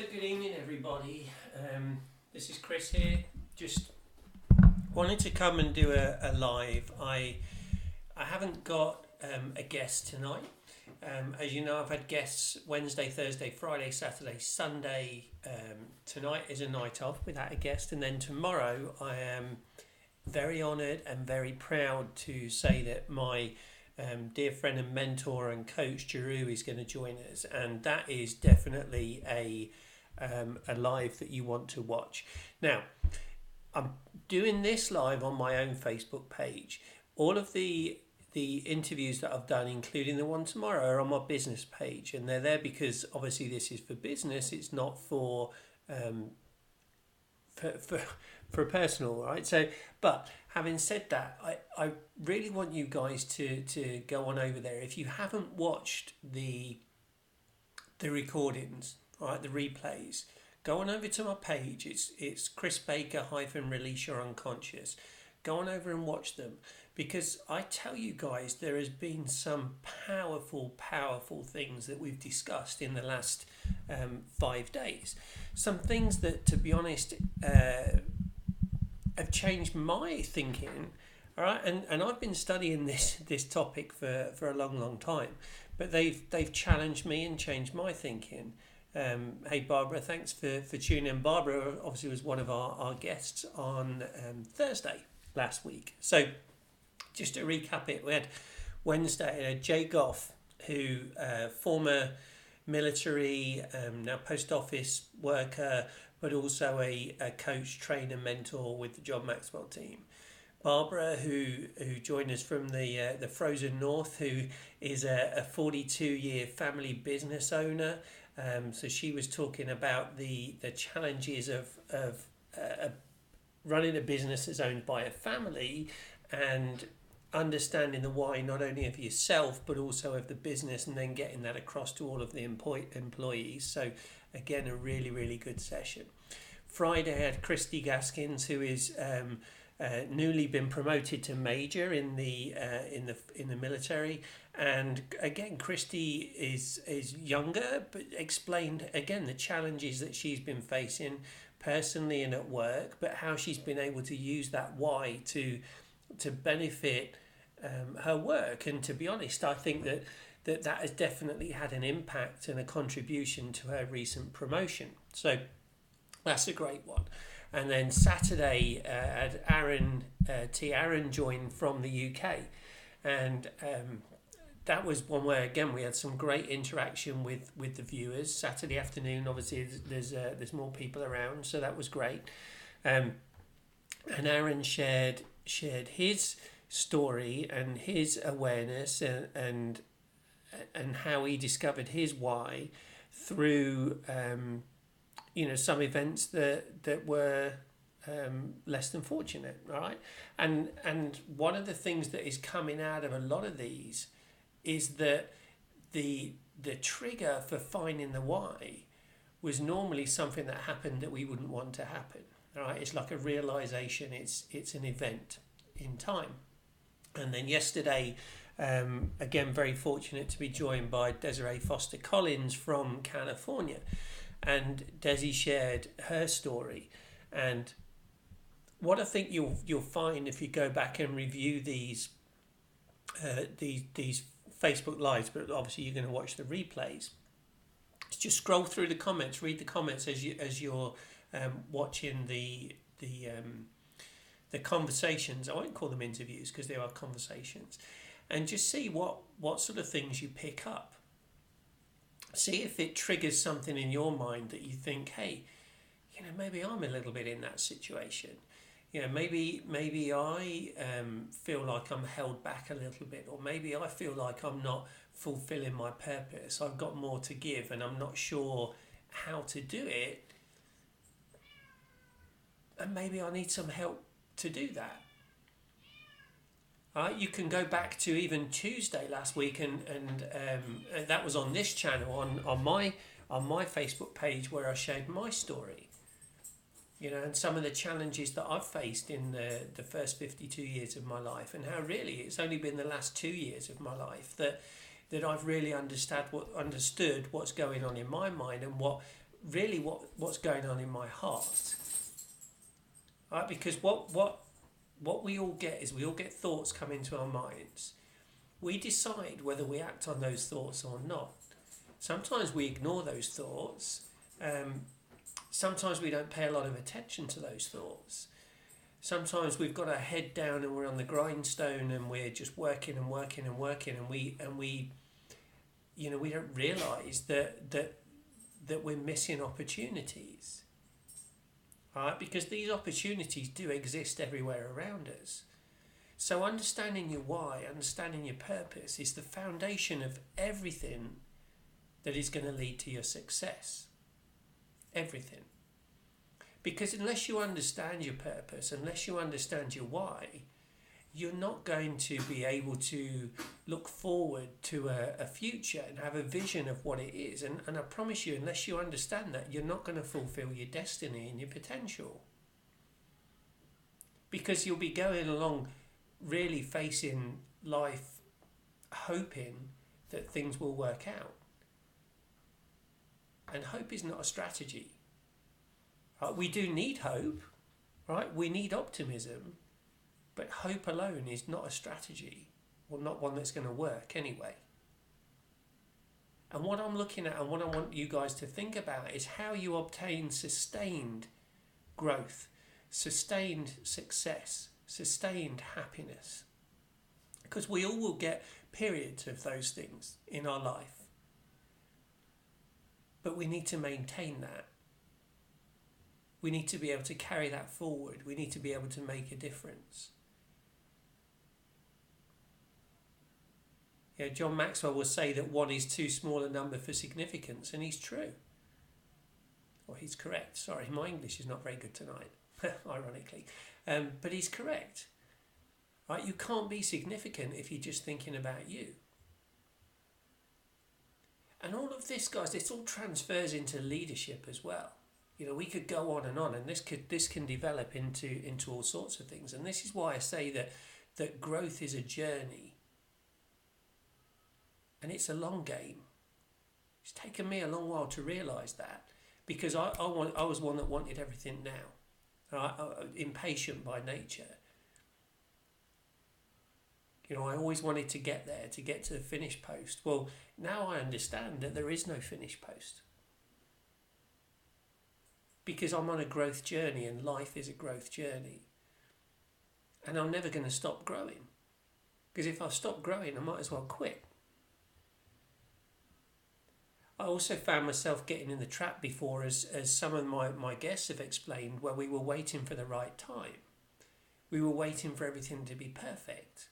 Good evening, everybody. This is Chris here. Just wanted to come and do a live. I haven't got a guest tonight. As you know, I've had guests Wednesday, Thursday, Friday, Saturday, Sunday. Tonight is a night off without a guest, and then tomorrow I am very honoured and very proud to say that my dear friend and mentor and coach Giroux is going to join us, and that is definitely a live that you want to watch. Now, I'm doing this live on my own Facebook page. All of the interviews that I've done, including the one tomorrow, are on my business page, and they're there because obviously this is for business. It's not for personal, right? So, but having said that, I really want you guys to go on over there. If you haven't watched the recordings, right, the replays, go on over to my page. It's Chris Baker Release Your Unconscious. Go on over and watch them, because I tell you guys, there has been some powerful things that we've discussed in the last 5 days. Some things that, to be honest, have changed my thinking. All right, and I've been studying this topic for a long time, but they've challenged me and changed my thinking. Hey Barbara, thanks for tuning in. Barbara obviously was one of our guests on Thursday last week. So just to recap it, we had Wednesday Jay Goff, who former military, now post office worker, but also a coach, trainer, mentor with the John Maxwell team. Barbara, who joined us from the frozen north, who is a 42-year family business owner. So she was talking about the challenges of running a business that's owned by a family, and understanding the why not only of yourself but also of the business, and then getting that across to all of the employees. So again, a really good session. Friday I had Christy Gaskins, who is newly been promoted to major in the military, and again Christy is younger, but explained again the challenges that she's been facing personally and at work, but how she's been able to use that why to benefit her work. And to be honest, I think that has definitely had an impact and a contribution to her recent promotion. So that's a great one. And then Saturday, had Aaron join from the UK, and that was one where again we had some great interaction with the viewers. Saturday afternoon, obviously there's more people around, so that was great. And Aaron shared his story and his awareness and how he discovered his why through some events that were less than fortunate, right? And one of the things that is coming out of a lot of these is that the trigger for finding the why was normally something that happened that we wouldn't want to happen. Right? It's like a realization. It's an event in time. And then yesterday, again, very fortunate to be joined by Desiree Foster Collins from California. And Desi shared her story, and what I think you'll find if you go back and review these Facebook lives, but obviously you're going to watch the replays. Just scroll through the comments, read the comments as you're watching the conversations. I won't call them interviews because they are conversations, and just see what sort of things you pick up. See if it triggers something in your mind that you think, hey, maybe I'm a little bit in that situation. Maybe I feel like I'm held back a little bit, or maybe I feel like I'm not fulfilling my purpose. I've got more to give and I'm not sure how to do it. And maybe I need some help to do that. You can go back to even Tuesday last week, and that was on this channel on my Facebook page, where I shared my story, and some of the challenges that I've faced in the first 52 years of my life, and how really it's only been the last 2 years of my life that I've really understood what's going on in my mind, and what really what's going on in my heart, right? Because what we all get is we all get thoughts come into our minds. We decide whether we act on those thoughts or not. Sometimes we ignore those thoughts. Sometimes we don't pay a lot of attention to those thoughts. Sometimes we've got our head down and we're on the grindstone and we're just working and working and working, and we we don't realise that we're missing opportunities, right? Because these opportunities do exist everywhere around us. So understanding your why, understanding your purpose is the foundation of everything that is going to lead to your success. Everything. Because unless you understand your purpose, unless you understand your why, you're not going to be able to look forward to a future and have a vision of what it is. And I promise you, unless you understand that, you're not going to fulfill your destiny and your potential. Because you'll be going along really facing life hoping that things will work out. And hope is not a strategy. We do need hope, right? We need optimism, but hope alone is not a strategy, or not one that's going to work anyway. And what I'm looking at and what I want you guys to think about is how you obtain sustained growth, sustained success, sustained happiness. Because we all will get periods of those things in our life. But we need to maintain that. We need to be able to carry that forward. We need to be able to make a difference. John Maxwell will say that one is too small a number for significance, and he's true. Or he's correct. Sorry, my English is not very good tonight, ironically. But he's correct. Right? You can't be significant if you're just thinking about you. And all of this, guys, this all transfers into leadership as well. We could go on, and this can develop into all sorts of things. And this is why I say that growth is a journey. And it's a long game. It's taken me a long while to realise that, because I was one that wanted everything now. Impatient by nature. I always wanted to get there, to get to the finish post. Well, now I understand that there is no finish post. Because I'm on a growth journey, and life is a growth journey. And I'm never going to stop growing. Because if I stop growing, I might as well quit. I also found myself getting in the trap before, as some of my guests have explained, where we were waiting for the right time. We were waiting for everything to be perfect.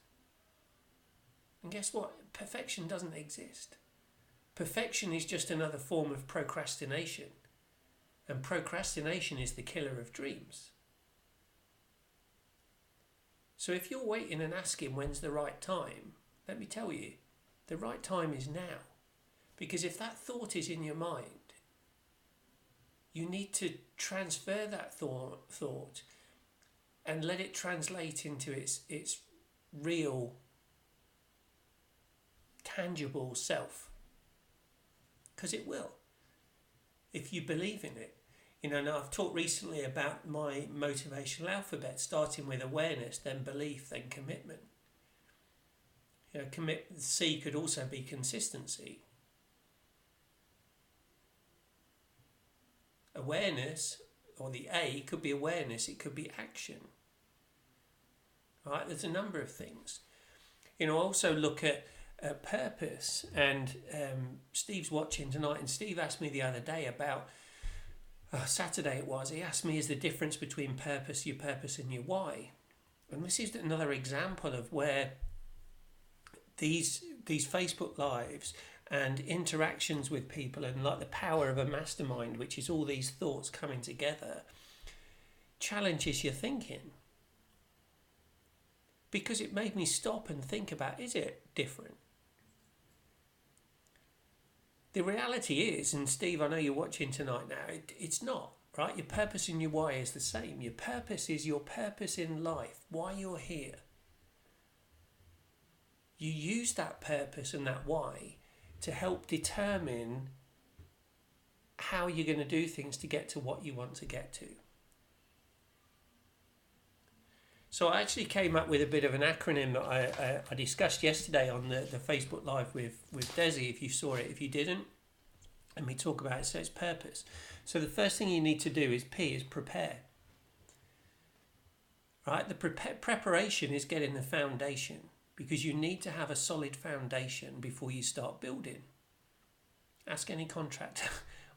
And guess what? Perfection doesn't exist. Perfection is just another form of procrastination. And procrastination is the killer of dreams. So if you're waiting and asking when's the right time, let me tell you, the right time is now. Because if that thought is in your mind, you need to transfer that thought and let it translate into its real, tangible self. Because it will, if you believe in it. Now I've talked recently about my motivational alphabet, starting with awareness, then belief, then commitment. C could also be consistency. Awareness, or the A, could be awareness, it could be action. Right? There's a number of things. Also look at purpose, and Steve's watching tonight, and Steve asked me the other day about, Saturday it was, he asked me, is the difference between your purpose and your why? And this is another example of where these Facebook lives and interactions with people, and like the power of a mastermind, which is all these thoughts coming together, challenges your thinking. Because it made me stop and think about, is it different? The reality is, and Steve, I know you're watching tonight now, it's not, right? Your purpose and your why is the same. Your purpose is your purpose in life, why you're here. You use that purpose and that why to help determine how you're going to do things to get to what you want to get to. So I actually came up with a bit of an acronym that I discussed yesterday on the Facebook Live with Desi, if you saw it. If you didn't, let me talk about it. So it's purpose. So the first thing you need to do is P, is prepare. Right? The preparation is getting the foundation, because you need to have a solid foundation before you start building. Ask any contractor,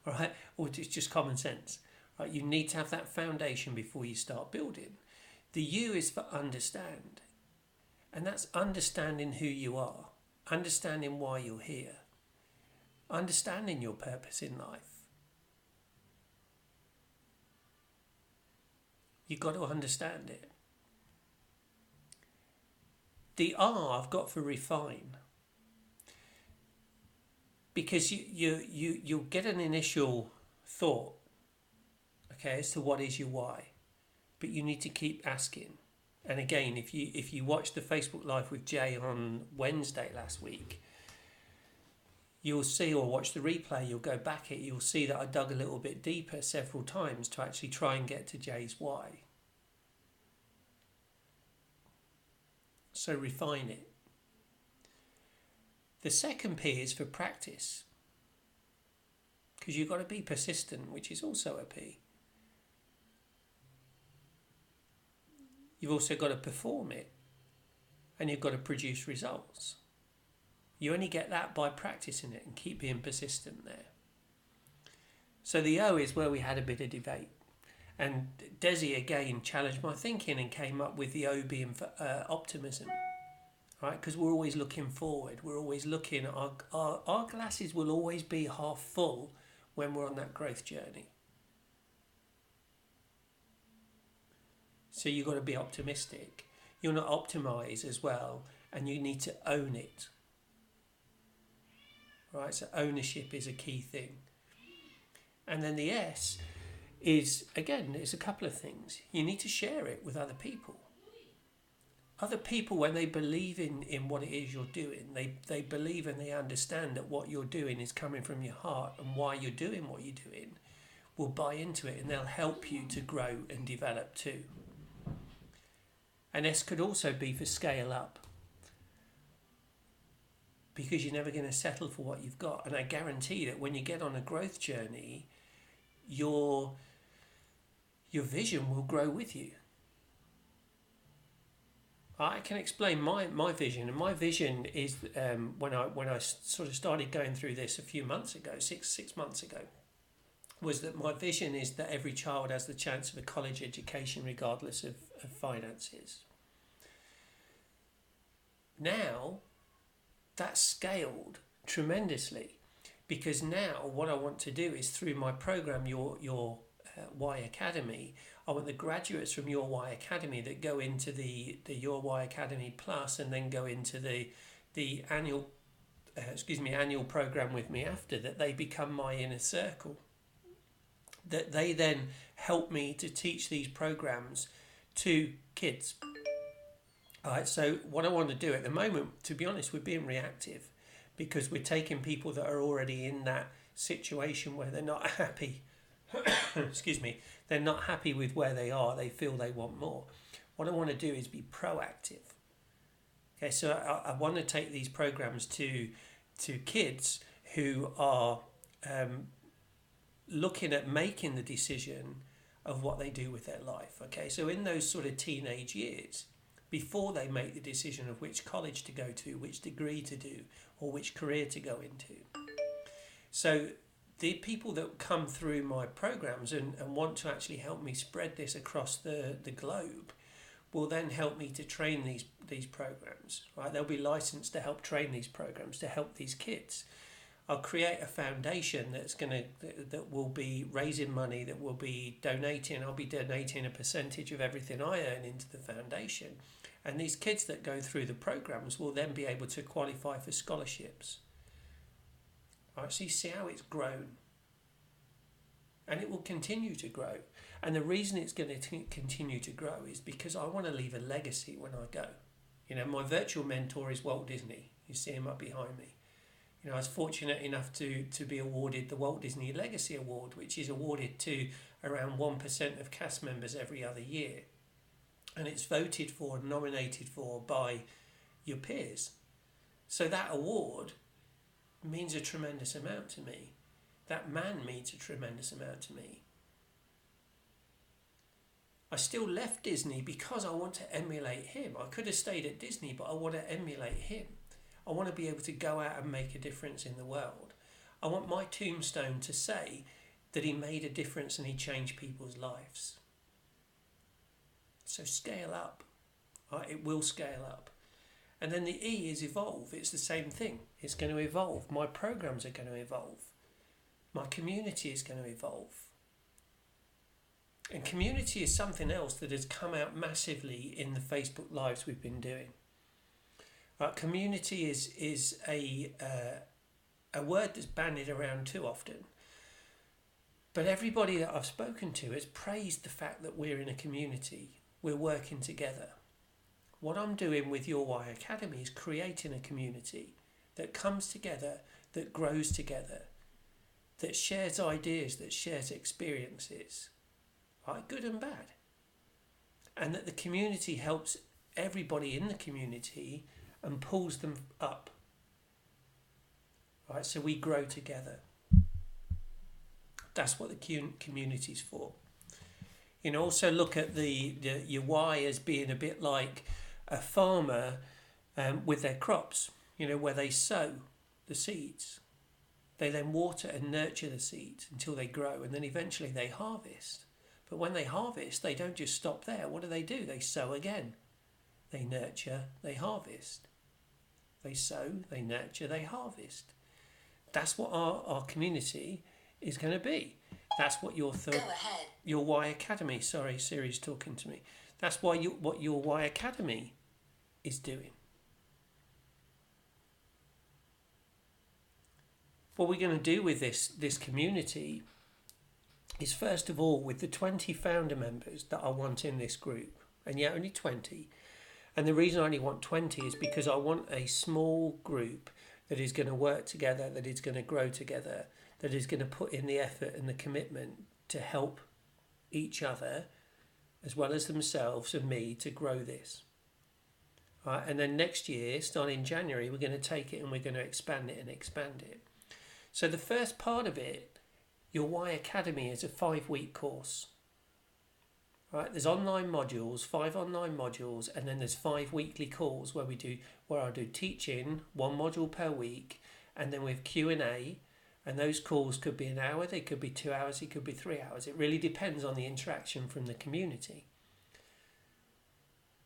all right? Or it's just common sense. Right? You need to have that foundation before you start building. The U is for understand, and that's understanding who you are, understanding why you're here, understanding your purpose in life. You've got to understand it. The R I've got for refine, because you'll get an initial thought, okay, as to what is your why. But you need to keep asking. And again, if you watched the Facebook Live with Jay on Wednesday last week, you'll see, or watch the replay, you'll go back it, you'll see that I dug a little bit deeper several times to actually try and get to Jay's why. So refine it. The second P is for practice, because you've got to be persistent, which is also a P. You've also got to perform it, and you've got to produce results. You only get that by practicing it and keep being persistent there. So the O is where we had a bit of debate. And Desi again challenged my thinking and came up with the O being for optimism. Right? Because we're always looking forward. We're always looking at our glasses will always be half full when we're on that growth journey. So you've got to be optimistic. You're not optimize as well, and you need to own it. Right? So ownership is a key thing. And then the S is, again, it's a couple of things. You need to share it with other people. Other people, when they believe in what it is you're doing, they believe and they understand that what you're doing is coming from your heart and why you're doing what you're doing, will buy into it, and they'll help you to grow and develop too. And S could also be for scale up, because you're never going to settle for what you've got. And I guarantee that when you get on a growth journey, your vision will grow with you. I can explain my vision, and my vision is when I sort of started going through this a few months ago, six months ago, was that my vision is that every child has the chance of a college education regardless of finances. Now, that's scaled tremendously, because now what I want to do is, through my program, your Y Academy, I want the graduates from Your Y Academy that go into the Your Y Academy Plus and then go into the annual program with me after, that they become my inner circle. That they then help me to teach these programs to kids. All right, so what I want to do at the moment, to be honest, we're being reactive, because we're taking people that are already in that situation where they're not happy. Excuse me, they're not happy with where they are. They feel they want more. What I want to do is be proactive. Okay, so I want to take these programs to kids who are looking at making the decision of what they do with their life. Okay, so in those sort of teenage years, before they make the decision of which college to go to, which degree to do, or which career to go into. So the people that come through my programs and want to actually help me spread this across the globe will then help me to train these programs. Right? They'll be licensed to help train these programs, to help these kids. I'll create a foundation that will be raising money, that will be donating. I'll be donating a percentage of everything I earn into the foundation. And these kids that go through the programs will then be able to qualify for scholarships. All right, so you see how it's grown. And it will continue to grow. And the reason it's going to continue to grow is because I want to leave a legacy when I go. You know, my virtual mentor is Walt Disney. You see him up behind me. I was fortunate enough to be awarded the Walt Disney Legacy Award, which is awarded to around 1% of cast members every other year. And it's voted for and nominated for by your peers. So that award means a tremendous amount to me. That man means a tremendous amount to me. I still left Disney because I want to emulate him. I could have stayed at Disney, but I want to emulate him. I want to be able to go out and make a difference in the world. I want my tombstone to say that he made a difference and he changed people's lives. So scale up. It will scale up. And then the E is evolve. It's the same thing. It's going to evolve. My programs are going to evolve. My community is going to evolve. And community is something else that has come out massively in the Facebook Lives we've been doing. Community is a word that's bandied around too often. But everybody that I've spoken to has praised the fact that we're in a community. We're working together. What I'm doing with Your Why Academy is creating a community that comes together, that grows together, that shares ideas, that shares experiences, right, good and bad. And that the community helps everybody in the community and pulls them up. Right, so we grow together. That's what the community's for. Also look at your why as being a bit like a farmer with their crops, where they sow the seeds. They then water and nurture the seeds until they grow, and then eventually they harvest. But when they harvest, they don't just stop there. What do? They sow again. They nurture, they harvest. They sow, they nurture, they harvest. That's what our community is going to be. That's what your Why Academy, sorry, Siri's talking to me. That's what your Why Academy is doing. What we're going to do with this community is, first of all, with the 20 founder members that I want in this group, and yet only 20. And the reason I only want 20 is because I want a small group that is going to work together, that is going to grow together, that is going to put in the effort and the commitment to help each other, as well as themselves and me, to grow this. Right, and then next year, starting January, we're going to take it and we're going to expand it. So the first part of it, Your Why Academy, is a 5-week course. Right, there's online modules, 5 online modules, and then there's 5 weekly calls where I do teaching, 1 module per week, and then with Q&A, and those calls could be an hour, they could be 2 hours, it could be 3 hours. It really depends on the interaction from the community.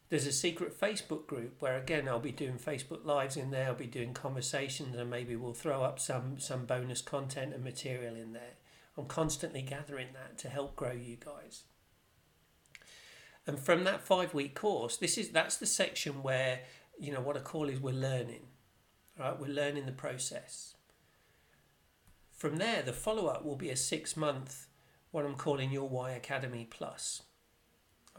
There's a secret Facebook group where, again, I'll be doing Facebook Lives in there, I'll be doing conversations, and maybe we'll throw up some bonus content and material in there. I'm constantly gathering that to help grow you guys. And from that 5-week course, that's the section where, what I call is we're learning. Right? We're learning the process. From there, the follow-up will be a 6-month, what I'm calling Your Why Academy Plus.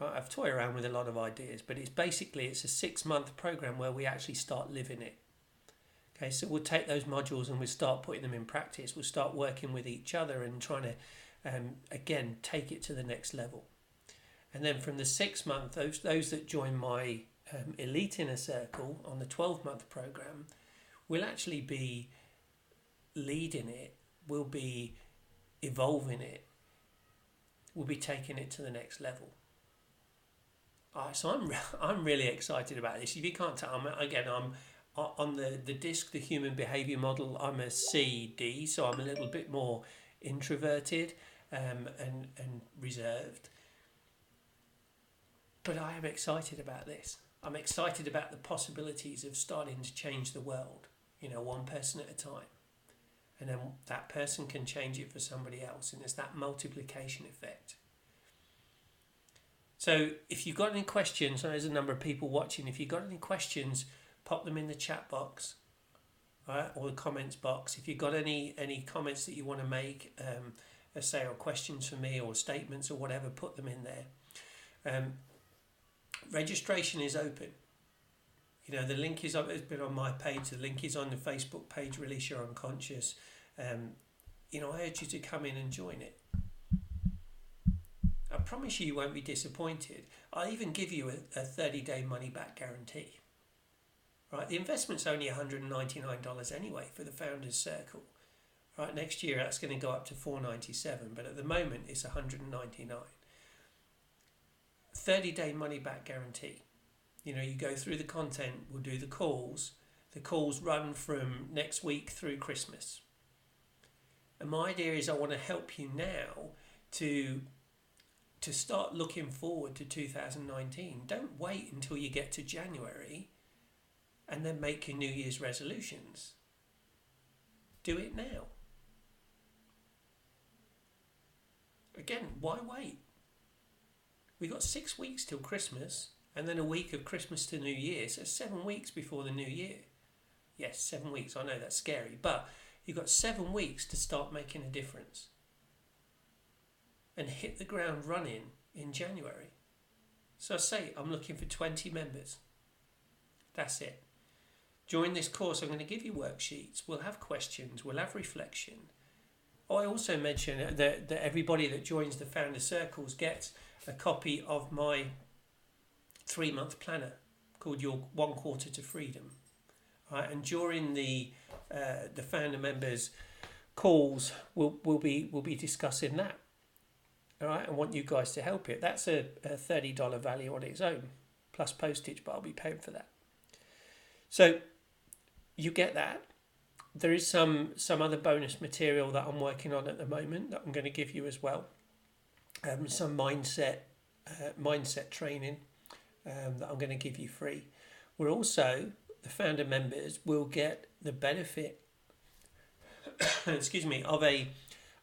I've toyed around with a lot of ideas, but it's a 6-month program where we actually start living it. Okay, so we'll take those modules and we'll start putting them in practice. We'll start working with each other and trying to, again, take it to the next level. And then from the 6th month, those that join my Elite Inner Circle on the 12-month program will actually be leading it, will be evolving it, will be taking it to the next level. So I'm really excited about this. If you can't tell, I'm on the DISC, the Human Behaviour Model. I'm a CD, so I'm a little bit more introverted and reserved. But I am excited about this. I'm excited about the possibilities of starting to change the world, one person at a time. And then that person can change it for somebody else. And there's that multiplication effect. So if you've got any questions, there's a number of people watching. If you've got any questions, pop them in the chat box, right, or the comments box. If you've got any comments that you want to make, or questions for me or statements or whatever, put them in there. Registration is open. The link is up. It's been on my page. The link is on the Facebook page. Release Your Unconscious. I urge you to come in and join it. I promise you won't be disappointed. I even give you a 30-day money-back guarantee. Right, the investment's only $199 anyway for the Founders Circle. Right, next year that's going to go up to $497, but at the moment it's $199. 30-day money-back guarantee. You go through the content, we'll do the calls. The calls run from next week through Christmas. And my idea is I want to help you now to start looking forward to 2019. Don't wait until you get to January and then make your New Year's resolutions. Do it now. Again, why wait? We've got 6 weeks till Christmas and then a week of Christmas to New Year, so 7 weeks before the New Year. Yes, 7 weeks, I know that's scary, but you've got 7 weeks to start making a difference and hit the ground running in January. So I say I'm looking for 20 members. That's it. During this course, I'm going to give you worksheets. We'll have questions. We'll have reflection. I also mention that everybody that joins the Founder Circles gets a copy of my 3-month planner called Your 1 Quarter to Freedom. Right, and during the Founder members calls, we'll be discussing that. All right, I want you guys to help it. That's a $30 value on its own, plus postage, but I'll be paying for that. So you get that. There is some other bonus material that I'm working on at the moment that I'm going to give you as well. Some mindset training that I'm going to give you free. We're also, the Founder members will get the benefit of a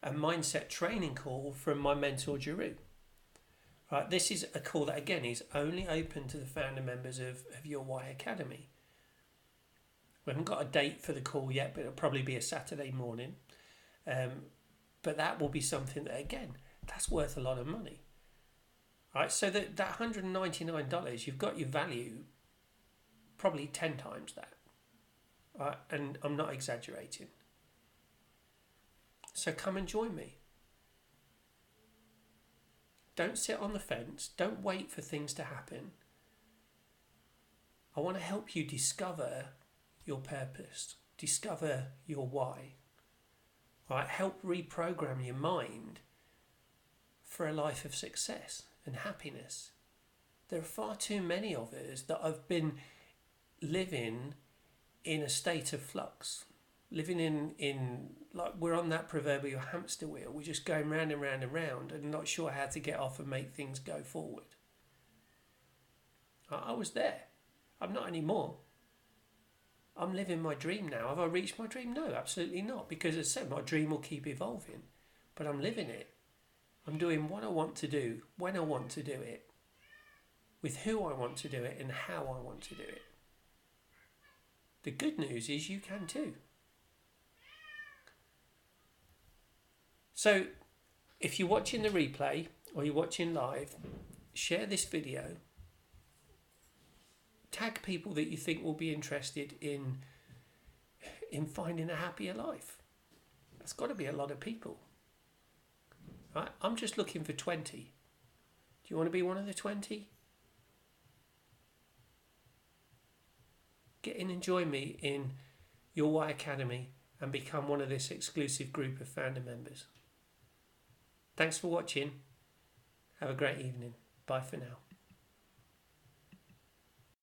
mindset training call from my mentor Jeru. Right, this is a call that again is only open to the Founder members of Your Why Academy. We haven't got a date for the call yet, but it'll probably be a Saturday morning. But that will be something that, again, that's worth a lot of money. Right, so that $199, you've got your value probably 10 times that. Right, and I'm not exaggerating. So come and join me. Don't sit on the fence. Don't wait for things to happen. I want to help you discover your purpose, discover your why. Right? Help reprogram your mind for a life of success and happiness. There are far too many of us that have been living in a state of flux, living in like we're on that proverbial hamster wheel. We're just going round and round and round and not sure how to get off and make things go forward. I was there. I'm not anymore. I'm living my dream now. Have I reached my dream? No, absolutely not. Because as I said, my dream will keep evolving. But I'm living it. I'm doing what I want to do, when I want to do it, with who I want to do it, and how I want to do it. The good news is you can too. So, if you're watching the replay or you're watching live, share this video. Tag people that you think will be interested in finding a happier life. That's got to be a lot of people. Right? I'm just looking for 20. Do you want to be one of the 20? Get in and join me in Your Why Academy and become one of this exclusive group of Founder members. Thanks for watching. Have a great evening. Bye for now.